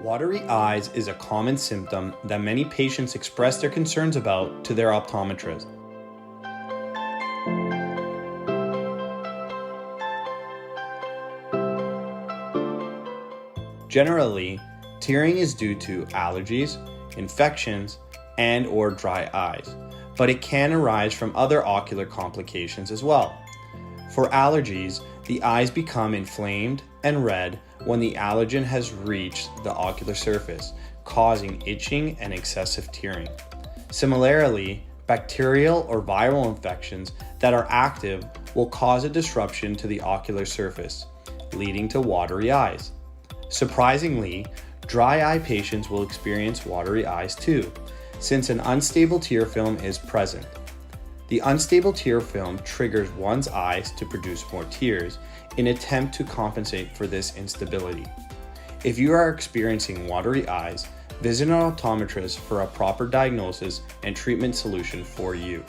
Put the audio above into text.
Watery eyes is a common symptom that many patients express their concerns about to their optometrist. Generally, tearing is due to allergies, infections, and/or dry eyes, but it can arise from other ocular complications as well. For allergies, the eyes become inflamed and red when the allergen has reached the ocular surface, causing itching and excessive tearing. Similarly, bacterial or viral infections that are active will cause a disruption to the ocular surface, leading to watery eyes. Surprisingly, dry eye patients will experience watery eyes too, since an unstable tear film is present. The unstable tear film triggers one's eyes to produce more tears in an attempt to compensate for this instability. If you are experiencing watery eyes, visit an optometrist for a proper diagnosis and treatment solution for you.